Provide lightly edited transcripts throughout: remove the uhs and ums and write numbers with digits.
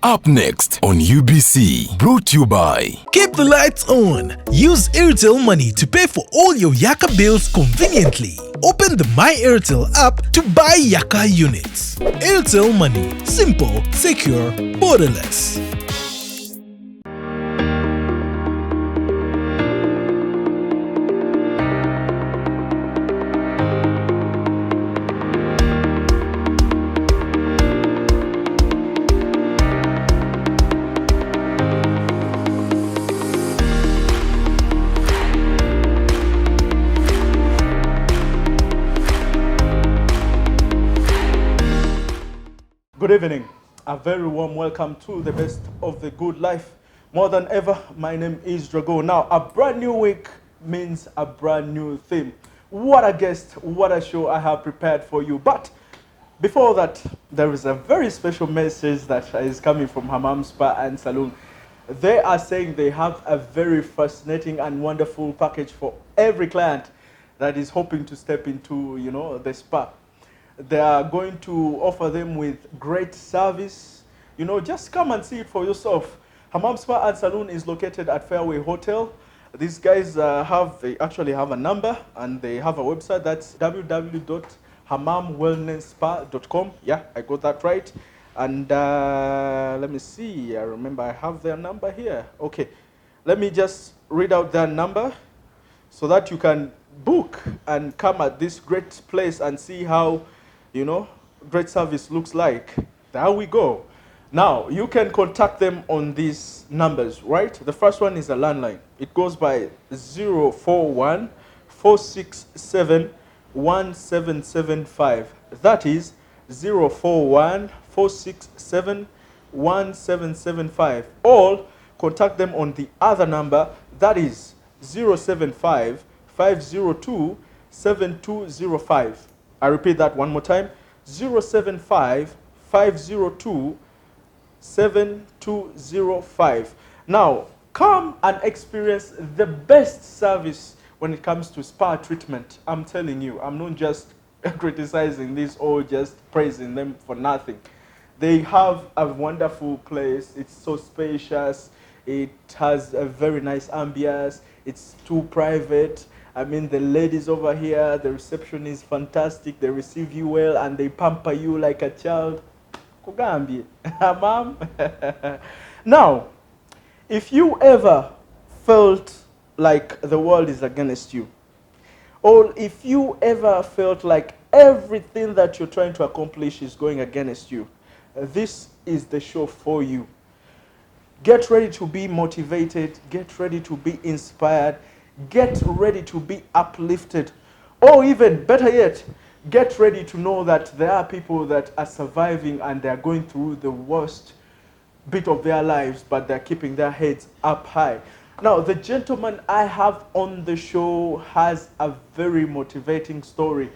Up next on UBC, brought to you by... Keep the lights on. Use Airtel Money to pay for all your Yaka bills conveniently. Open the My Airtel app to buy Yaka units. Airtel Money. Simple, secure, borderless. Good evening. A very warm welcome to the best of the good life. More than ever, my name is Drago. Now, a brand new week means a brand new theme. What a guest, what a show I have prepared for you. But before that, there is a very special message that is coming from Hammam Spa and Saloon. They are saying they have a very fascinating and wonderful package for every client that is hoping to step into, the spa. They are going to offer them with great service. Just come and see it for yourself. Hammam Spa and Saloon is located at Fairway Hotel. These guys they actually have a number and they have a website. That's www.hammamwellnessspa.com. Yeah, I got that right. And let me see. I remember I have their number here. Okay, let me just read out their number so that you can book and come at this great place and see how great service looks like. There we go. Now, you can contact them on these numbers, right? The first one is a landline. It goes by 041 467 1775. That is 041 467 1775. Or contact them on the other number, that is 075 502 7205. I repeat that one more time, 075 502 7205. Now, come and experience the best service when it comes to spa treatment. I'm telling you, I'm not just criticizing this or just praising them for nothing. They have a wonderful place. It's so spacious. It has a very nice ambience. It's too private. I mean, the ladies over here, the reception is fantastic. They receive you well and they pamper you like a child. Kugambi, ma'am. Now, if you ever felt like the world is against you, or if you ever felt like everything that you're trying to accomplish is going against you, this is the show for you. Get ready to be motivated. Get ready to be inspired. Get ready to be uplifted. Or even better yet, get ready to know that there are people that are surviving and they're going through the worst bit of their lives, but they're keeping their heads up high. Now, the gentleman I have on the show has a very motivating story.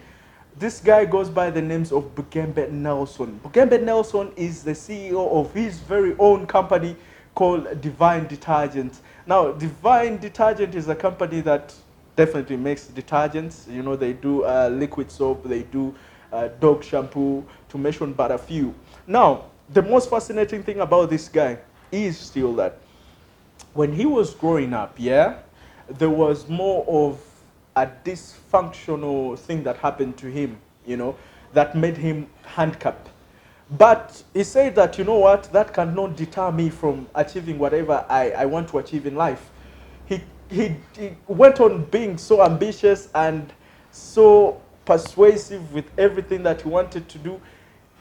This guy goes by the names of Bugembe Nelson. Bugembe Nelson is the CEO of his very own company called Divine Detergent. Now, Divine Detergent is a company that definitely makes detergents. They do liquid soap, they do dog shampoo, to mention but a few. Now, the most fascinating thing about this guy is still that when he was growing up, there was more of a dysfunctional thing that happened to him, that made him handicapped. But he said that, that cannot deter me from achieving whatever I want to achieve in life. He went on being so ambitious and so persuasive with everything that he wanted to do.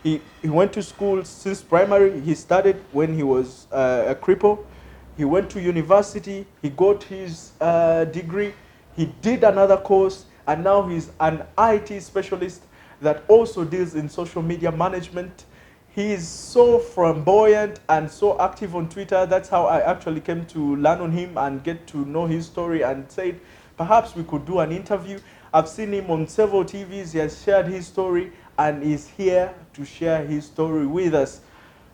He went to school since primary. He started when he was a cripple. He went to university. He got his degree. He did another course, and now he's an IT specialist that also deals in social media management. He is so flamboyant and so active on Twitter. That's how I actually came to learn on him and get to know his story and said, perhaps we could do an interview. I've seen him on several TVs. He has shared his story and is here to share his story with us.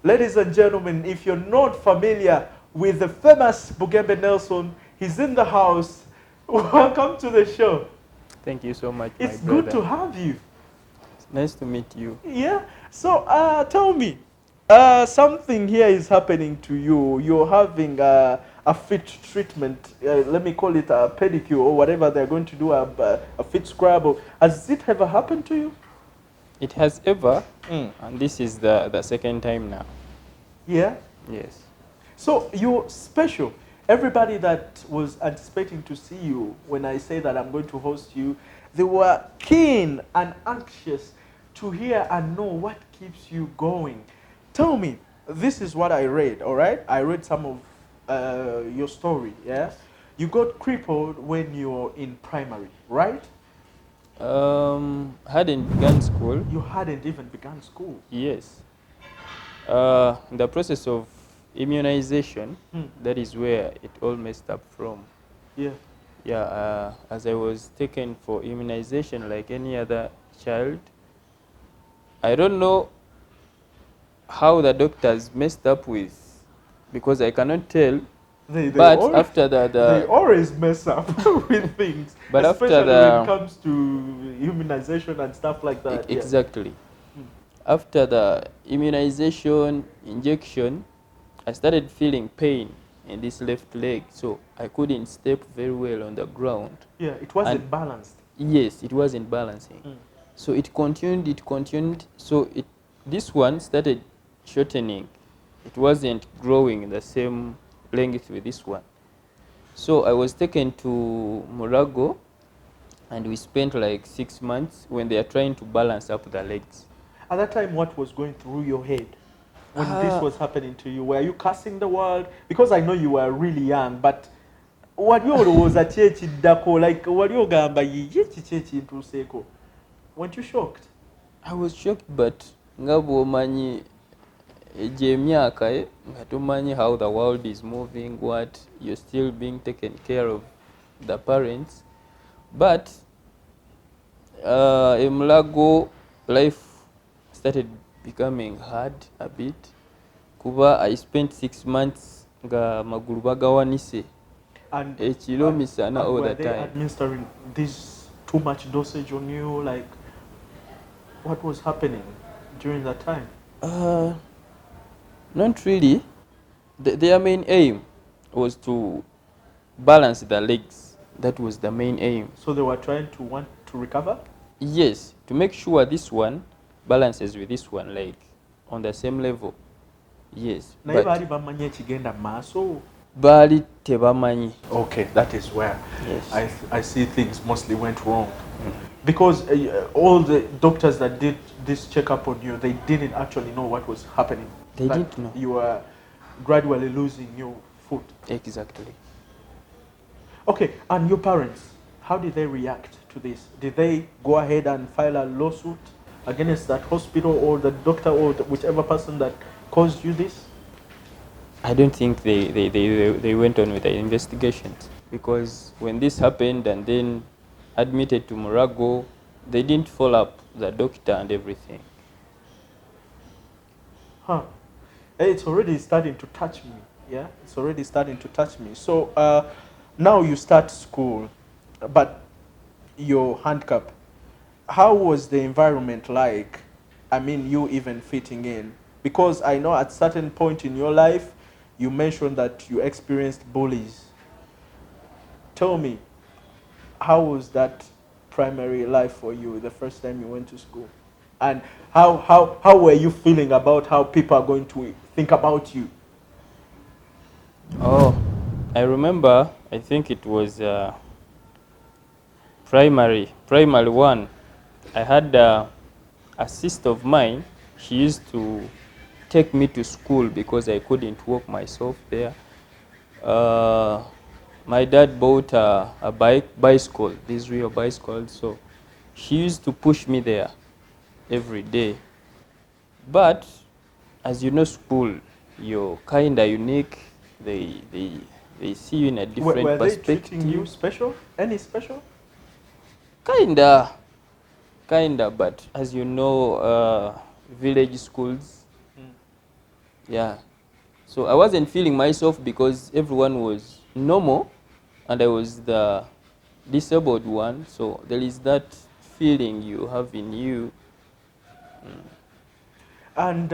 Ladies and gentlemen, if you're not familiar with the famous Bugembe Nelson, he's in the house. Welcome to the show. Thank you so much, It's my brother. good to have you. It's nice to meet you. Yeah. So tell me, Something here is happening to you. You're having a fit treatment. Let me call it a pedicure or whatever they're going to do, a fit scrub. Has it ever happened to you? It has ever, and this is the second time now. Yeah? Yes. So you're special. Everybody that was anticipating to see you when I say that I'm going to host you, they were keen and anxious to hear and know what keeps you going. Tell me, this is what I read, all right? I read some of your story, yeah? You got crippled when you were in primary, right? Hadn't begun school. You hadn't even begun school. Yes. In the process of immunization, that is where it all messed up from. Yeah. Yeah, as I was taken for immunization like any other child, I don't know how the doctors messed up with, because I cannot tell. But always, after they always mess up with things, but especially after when it comes to immunization and stuff like that. Yeah. Exactly. After the immunization injection, I started feeling pain in this left leg, so I couldn't step very well on the ground. Yeah, it wasn't And balanced. yes, it wasn't balancing. So it continued. So this one started shortening. It wasn't growing the same length with this one. So I was taken to Murago, and we spent like 6 months when they are trying to balance up the legs. At that time, what was going through your head when this was happening to you? Were you cursing the world? Because I know you were really young, but what you was a chechi dako, like what you gamba chechi into seko? Weren't you shocked? I was shocked, but ngabo manyi emyaka nga tumanyi how the world is moving, what you're still being taken care of the parents. But in Mulago, life started becoming hard a bit. Kuba I spent 6 months nga magulu bagawanise. And Ekiro misana all the were they time. administering this too much dosage on you? Like, what was happening during that time? Not really. Their main aim was to balance the legs. That was the main aim. So they were trying to want to recover? Yes, to make sure this one balances with this one, like on the same level. Yes. Naye But baali bamanyi ekigenda maaso? baali tebamanyi. Okay, that is where Yes. I see things mostly went wrong. Because all the doctors that did this checkup on you, they didn't actually know what was happening. They That didn't know. You were gradually losing your foot. Exactly. Okay, and your parents, how did they react to this? Did they go ahead and file a lawsuit against that hospital or the doctor or whichever person that caused you this? I don't think they went on with the investigations, because when this happened and then admitted to Murago, they didn't follow up the doctor and everything. Huh. It's already starting to touch me. Yeah, it's already starting to touch me. So now you start school, but you're handicapped. How was the environment like? I mean, you even fitting in? Because I know at certain point in your life, you mentioned that you experienced bullies. Tell me, how was that primary life for you the first time you went to school? And how were you feeling about how people are going to think about you? Oh, I remember, I think it was primary one. I had a sister of mine. She used to take me to school because I couldn't walk myself there. My dad bought a bicycle, this real bicycle, so she used to push me there every day. But as you know, school, you're kinda unique. They see you in a different Were they perspective. treating you special? Any special? Kinda, but as you know, village schools, yeah. So I wasn't feeling myself because everyone was normal and I was the disabled one. So there is that feeling you have in you. And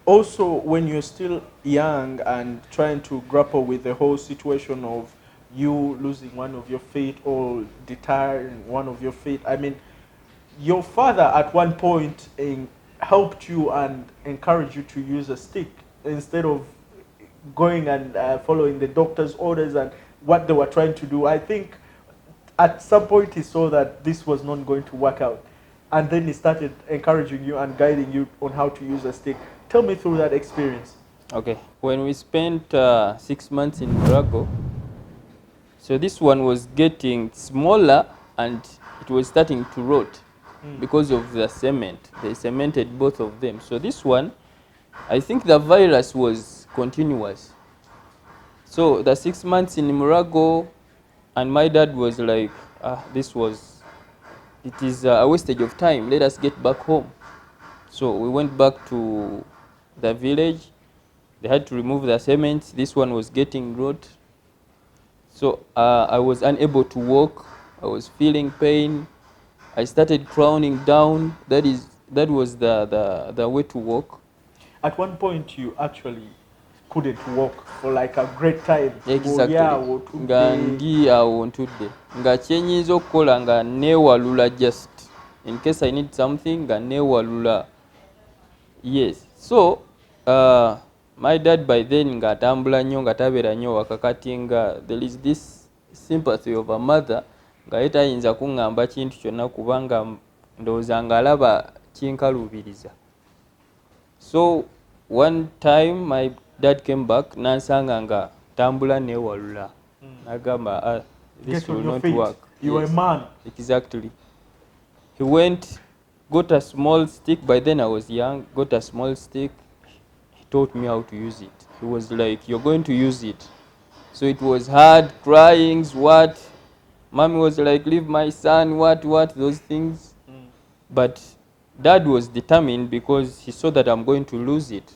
Also, when you're still young and trying to grapple with the whole situation of you losing one of your feet or retiring one of your feet, I mean, your father at one point helped you and encouraged you to use a stick instead of going and following the doctor's orders and what they were trying to do. I think at some point he saw that this was not going to work out, and then he started encouraging you and guiding you on how to use a stick. Tell me through that experience. Okay, when we spent 6 months in Murago, so this one was getting smaller and it was starting to rot because of the cement. They cemented both of them. So this one, I think the virus was continuous. So the 6 months in Murago, and my dad was like, it is a wastage of time. Let us get back home. So we went back to the village. They had to remove the cement. This one was getting rot. So I was unable to walk. I was feeling pain. I started crowning down. That was the way to walk. At one point, you actually couldn't walk for like a great time. Exactly. Nga ndi awo ntudde. Nga kyenyinza okukola nga neewalula just in case I need something nga neewalula. Yes. So my dad by then nga atambula nnyo nga tabeera nnyo wakakati nga there is this sympathy of a mother nga ye tayinza kuŋŋamba kintu kyonna kubanga ndowooza nga alaba kinkaluubiriza. So one time my dad came back nansanga nga tambula neewalula. Nagamba this will not work. You are a man. Exactly. He went, got a small stick. By then I was young. Got a small stick. He taught me how to use it. He was like, you're going to use it. So it was hard, cryings, what. Mommy was like, leave my son, what, those things. But dad was determined because he saw that I'm going to lose it.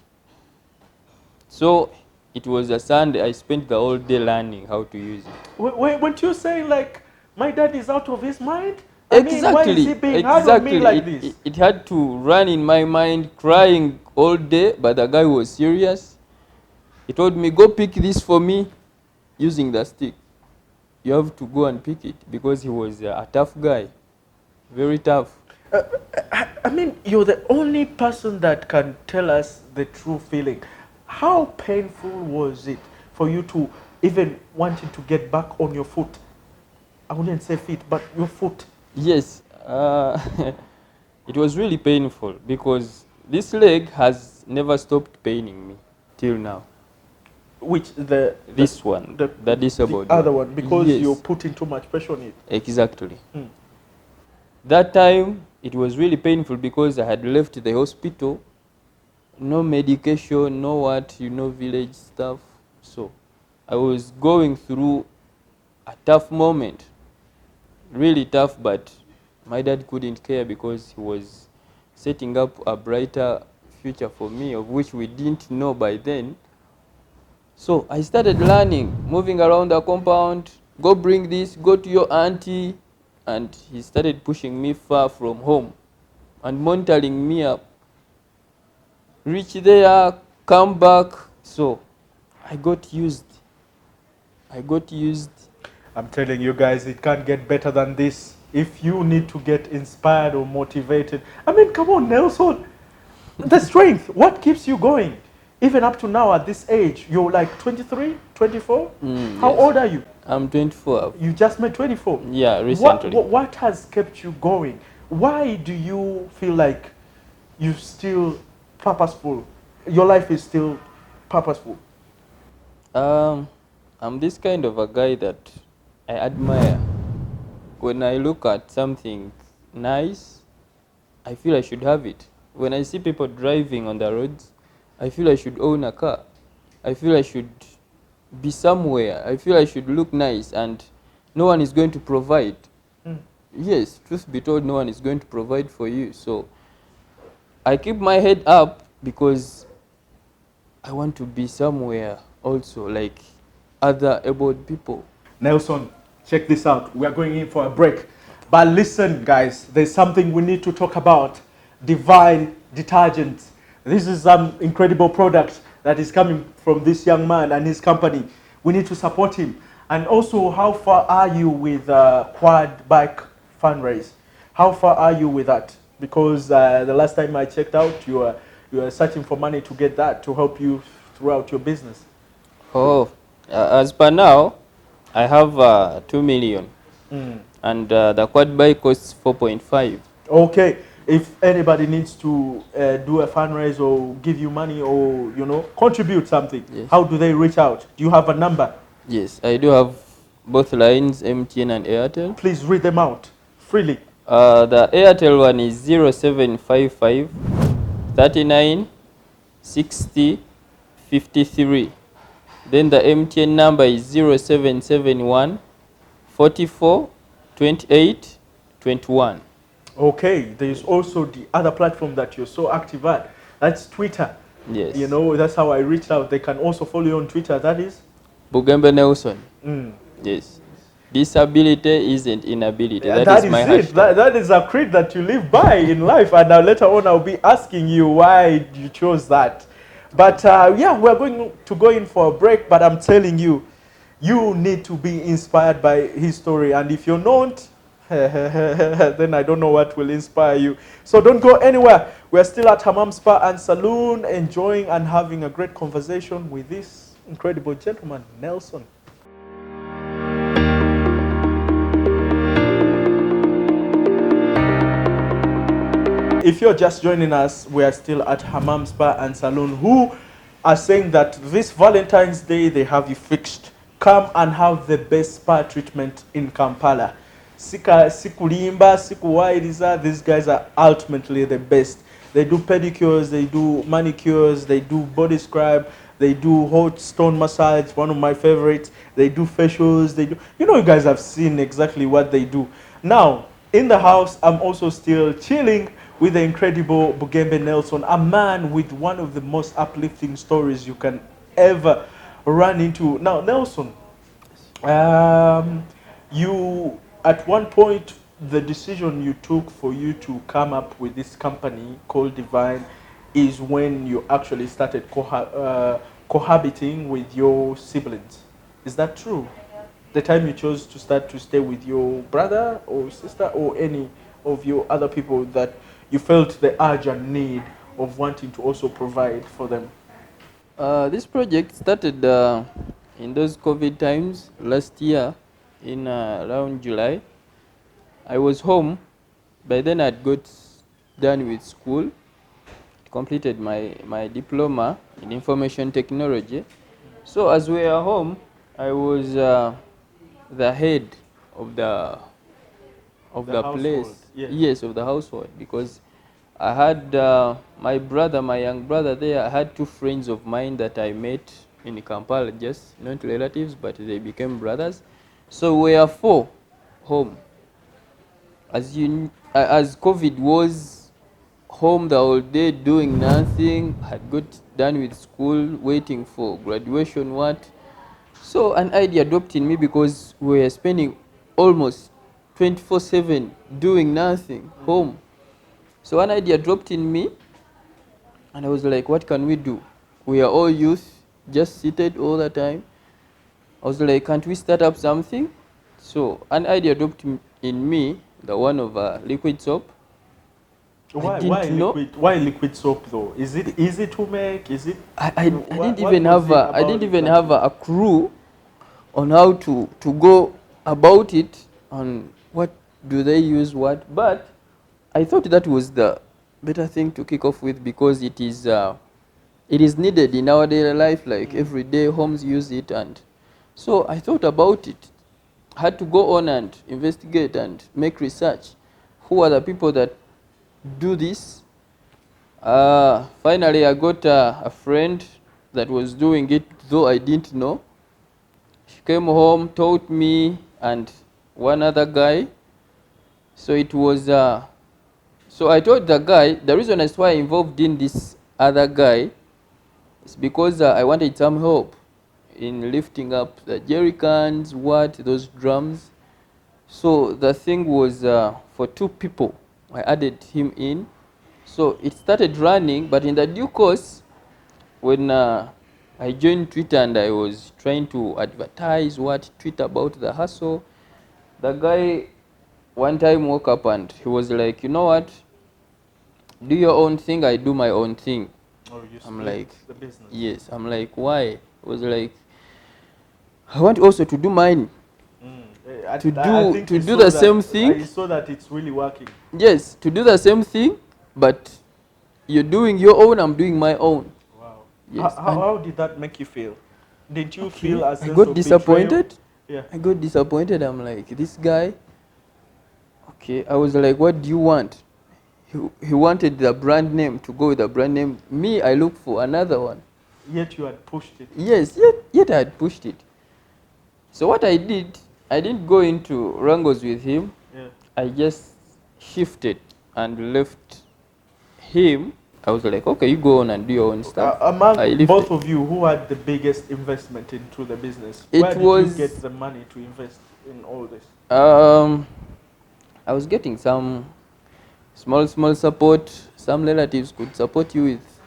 So it was a Sunday. I spent the whole day learning how to use it. Weren't you saying like, my dad is out of his mind? Exactly. I mean, why is he being hard on me like this? It had to run in my mind, crying all day, but the guy was serious. He told me, go pick this for me using the stick. You have to go and pick it because he was a tough guy, very tough. I mean, you're the only person that can tell us the true feeling. How painful was it for you to even wanting to get back on your foot? I wouldn't say feet, but your foot. Yes, it was really painful because this leg has never stopped paining me till now. Which the disabled other one, because yes. You're putting too much pressure on it. Exactly. That time it was really painful because I had left the hospital, no medication, no what, village stuff. So I was going through a tough moment, really tough, but my dad couldn't care because he was setting up a brighter future for me, of which we didn't know by then. So I started learning, moving around the compound, go bring this, go to your auntie, and he started pushing me far from home and monitoring me up. Reach there, come back. So I got used. I'm telling you guys, it can't get better than this. If you need to get inspired or motivated, I mean, come on, Nelson. The strength, what keeps you going? Even up to now at this age, you're like 23, 24? How yes. old are you? I'm 24. You just made 24? Yeah, recently. What has kept you going? Why do you feel like you're still purposeful? Your life is still purposeful? I'm this kind of a guy that I admire. When I look at something nice, I feel I should have it. When I see people driving on the roads, I feel I should own a car. I feel I should be somewhere. I feel I should look nice, and no one is going to provide. Yes, truth be told, no one is going to provide for you. So I keep my head up because I want to be somewhere also, like other abled people. Nelson, check this out. We are going in for a break. But listen, guys, there's something we need to talk about. Divine detergents. This is some incredible product that is coming from this young man and his company. We need to support him. And also, how far are you with quad bike fundraise? How far are you with that? Because the last time I checked out, you are searching for money to get that to help you throughout your business. Oh, as per now, I have 2 million. And the quad bike costs 4.5. Okay. If anybody needs to do a fundraise or give you money or, contribute something, Yes. how do they reach out? Do you have a number? Yes, I do have both lines, MTN and Airtel. Please read them out freely. The Airtel one is 0755 39 60 53. Then the MTN number is 0771 44 28 21. Okay, there is also the other platform that you're so active at. That's Twitter. Yes. That's how I reached out. They can also follow you on Twitter. That is? Bugembe Nelson. Mm. Yes. Disability isn't inability. Yeah, that is my it. hashtag. That is a creed that you live by in life. And now later on, I'll be asking you why you chose that. But yeah, we're going to go in for a break. But I'm telling you, you need to be inspired by his story. And if you're not, then I don't know what will inspire you. So don't go anywhere. We're still at Hammam Spa and Saloon, enjoying and having a great conversation with this incredible gentleman, Nelson. If you're just joining us, we are still at Hammam Spa and Saloon, who are saying that this Valentine's Day they have you fixed. Come and have the best spa treatment in Kampala. Sikulimba, Sikuwairiza, these guys are ultimately the best. They do pedicures, they do manicures, they do body scrub, they do hot stone massage, one of my favorites. They do facials, they do, you guys have seen exactly what they do. Now, in the house, I'm also still chilling with the incredible Bugembe Nelson, a man with one of the most uplifting stories you can ever run into. Now, Nelson, you, at one point, the decision you took for you to come up with this company called Divine is when you actually started cohabiting with your siblings. Is that true? The time you chose to start to stay with your brother or sister or any of your other people that you felt the urge and need of wanting to also provide for them? This project started in those COVID times last year in around July. I was home. By then I'd got done with school, completed my diploma in information technology. So as we are home, I was the head of the place. Yes. Yes, of the household, because I had my young brother there. I had two friends of mine that I met in Kampala, just not relatives, but they became brothers. So we are four home. As COVID was home the whole day doing nothing, had got done with school, waiting for graduation, what. So an idea dropped in me, because we were spending almost 24/7 doing nothing home. So an idea dropped in me, and I was like, what can we do? We are all youth, just seated all the time. I was like, can't we start up something? So an idea dropped in me, the one of liquid soap. Why liquid? Why liquid soap though? Is it easy to make? Is it? I didn't even have a clue on how to go about it, on what do they use what. But I thought that was the better thing to kick off with, because it is needed in our daily life, like every day homes use it. And so I thought about it. Had to go on and investigate and make research. Who are the people that do this? Finally, I got a friend that was doing it, though I didn't know. She came home, taught me, and one other guy. So it was, so I told the guy, the reason as why I involved in this other guy is because I wanted some help in lifting up the jerry cans, those drums. So the thing was for two people. I added him in. So it started running, but in the due course, when I joined Twitter and I was trying to advertise tweet about the hustle, the guy one time woke up and he was like, you know what, do your own thing, I do my own thing. Oh, you I'm split like, the business. yes. I'm like, why? He was like, I want also to do mine. I To think do you do saw the that- same thing. I saw that it's really working. Yes, to do the same thing, but you're doing your own, I'm doing my own. Wow. Yes. How did that make you feel? Did you feel a I sense got of disappointed. betrayal? Yeah. I got disappointed. I'm like, this guy. Okay, I was like, what do you want? He wanted the brand name, to go with the brand name. Me, I looked for another one. Yet you had pushed it. Yes, yet I had pushed it. So what I did, I didn't go into wrangles with him. Yeah. I just shifted and left him. I was like, okay, you go on and do your own stuff. I Among left both it. of you, who had the biggest investment into the business? It Where did was- you get the money to invest in all this? I was getting some small support. Some relatives could support you with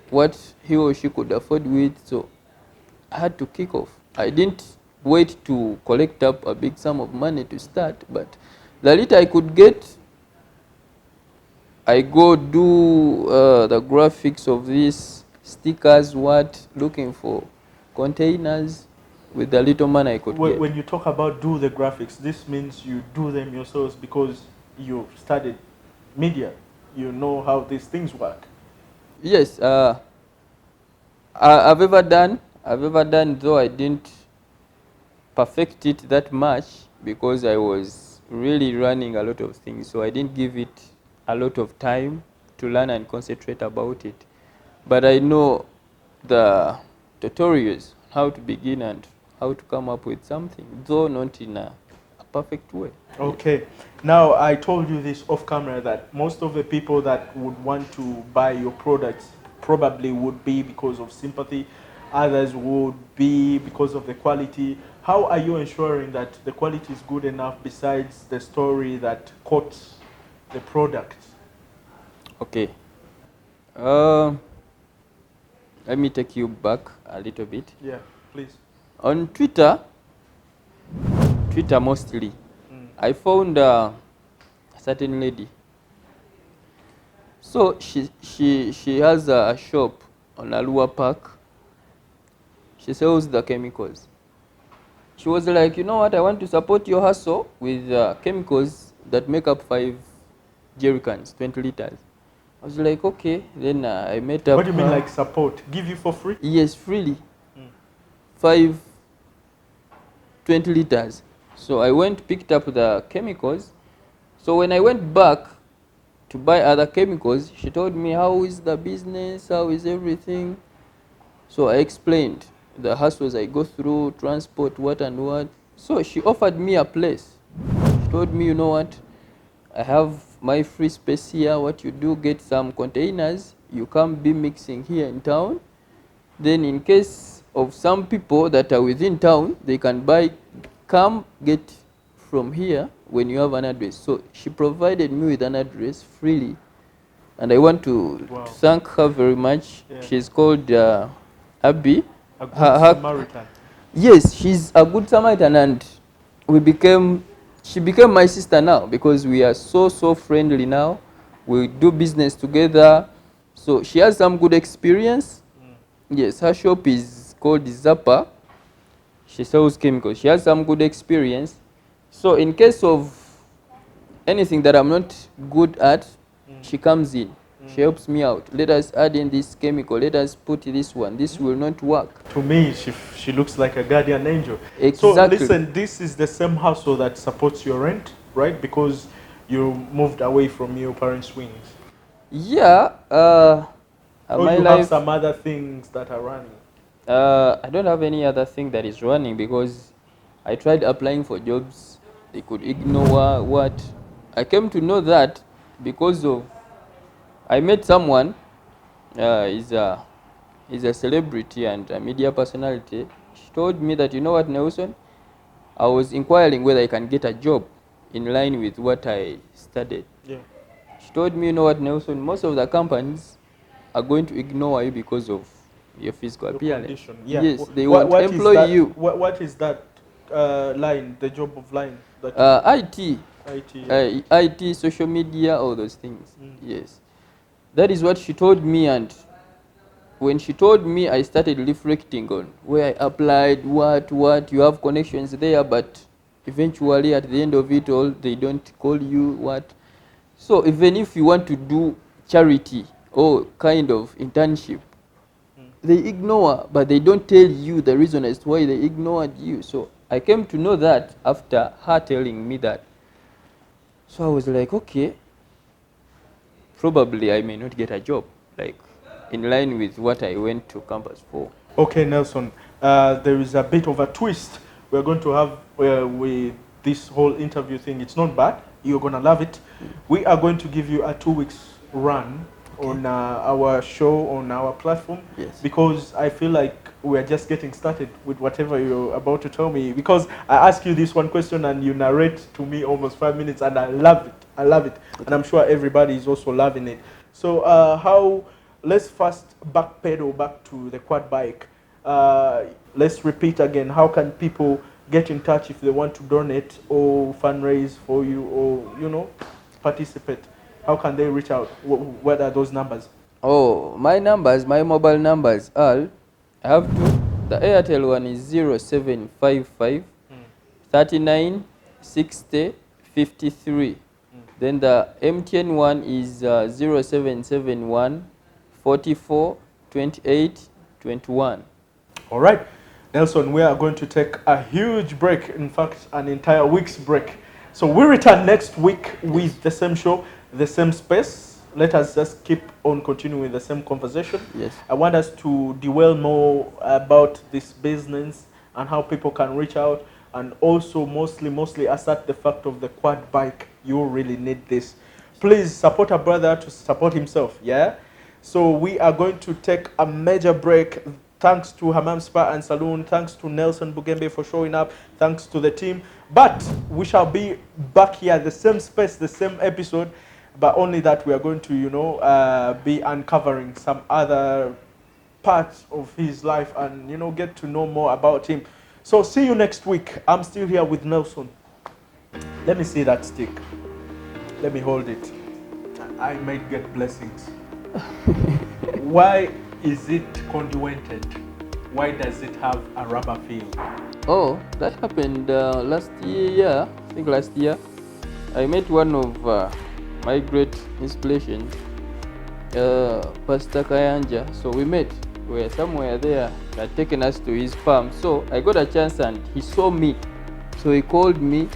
what he or she could afford with. So I had to kick off. I didn't wait to collect up a big sum of money to start, but the little I could get, I go do the graphics of these stickers, looking for containers with the little money I could get. When you talk about do the graphics, this means you do them yourselves because you studied media. You know how these things work. Yes, I've ever done, though I didn't perfect it that much because I was really running a lot of things, so I didn't give it a lot of time to learn and concentrate about it. But I know the tutorials, how to begin and how to come up with something, though not in a perfect way. Okay. Now, I told you this off camera that most of the people that would want to buy your products probably would be because of sympathy. Others would be because of the quality. How are you ensuring that the quality is good enough besides the story that quotes the product? Okay. Let me take you back a little bit. Yeah, please. On Twitter mostly, I found a certain lady. So she has a shop on Alua Park. She sells the chemicals. She was like, you know what, I want to support your hustle with chemicals that make up 5 jerry cans, 20 liters. I was like, okay. Then I met up. What do you mean, her. like support? Give you for free? Yes, freely. 5 20 liters. So I went, picked up the chemicals. So when I went back to buy other chemicals, she told me, how is the business? How is everything? So I explained the hustles I go through, transport, what and what. So she offered me a place. She told me, you know what, I have my free space here. What you do, get some containers. You come be mixing here in town. Then in case of some people that are within town, they can come get from here when you have an address. So she provided me with an address freely. And I want to thank her very much. Yeah. She's called Abby. A good Samaritan. Yes, she's a good Samaritan, and she became my sister now because we are so friendly now. We do business together. So she has some good experience. Yes, her shop is called Zappa. She sells chemicals. She has some good experience. So in case of anything that I'm not good at, she comes in. She helps me out. Let us add in this chemical. Let us put this one. This will not work. To me, she looks like a guardian angel. Exactly. So listen, this is the same hustle that supports your rent, right? Because you moved away from your parents' wings. Yeah. Or My you life, have some other things that are running. I don't have any other thing that is running because I tried applying for jobs. They could ignore what. I came to know that because of I met someone. He's a celebrity and a media personality. She told me that, you know what, Nelson, I was inquiring whether I can get a job in line with what I studied. Yeah. She told me, you know what, Nelson, most of the companies are going to ignore you because of your physical Your appearance. condition. Yeah. Yes, they What- won't what is employ that- you. What is that line? The job of line that IT, IT. Yeah. IT, social media, all those things. Yes, that is what she told me. And when she told me, I started reflecting on where I applied, what you have connections there, but eventually at the end of it all, they don't call you what. So even if you want to do charity or kind of internship, they ignore, but they don't tell you the reason as to why they ignored you. So I came to know that after her telling me that. So I was like, okay, probably I may not get a job, like in line with what I went to campus for. Okay, Nelson. There is a bit of a twist we're going to have with this whole interview thing. It's not bad. You're gonna love it. We are going to give you a 2 weeks run on our show on our platform. Yes. Because I feel like we're just getting started with whatever you're about to tell me. Because I ask you this one question and you narrate to me almost 5 minutes, and I love it. I love it, and I'm sure everybody is also loving it. So let's first backpedal back to the quad bike. Let's repeat again. How can people get in touch if they want to donate or fundraise for you, or participate? How can they reach out? What are those numbers? Oh, my mobile numbers are, I have two. The Airtel one is 0755 39 60 53. Then the MTN one is 0771 44 28 21. All right, Nelson, we are going to take a huge break, in fact, an entire week's break. So we return next week with the same show, the same space. Let us just keep on continuing with the same conversation. Yes. I want us to dwell more about this business and how people can reach out, and also mostly assert the fact of the quad bike. You really need this. Please support a brother to support himself, yeah? So we are going to take a major break. Thanks to Hammam Spa and Saloon. Thanks to Nelson Bugembe for showing up. Thanks to the team. But we shall be back here, the same space, the same episode, but only that we are going to, be uncovering some other parts of his life and, get to know more about him. So see you next week. I'm still here with Nelson. Let me see that stick. Let me hold it. I might get blessings. Why is it conduented? Why does it have a rubber feel? Oh, that happened last year. I think last year. I met one of my great inspirations, Pastor Kayanja. So we met. We were somewhere there. He had taken us to his farm. So I got a chance and he saw me. So he called me.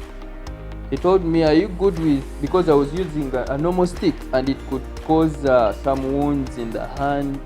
He told me, are you good with, because I was using a normal stick and it could cause some wounds in the hand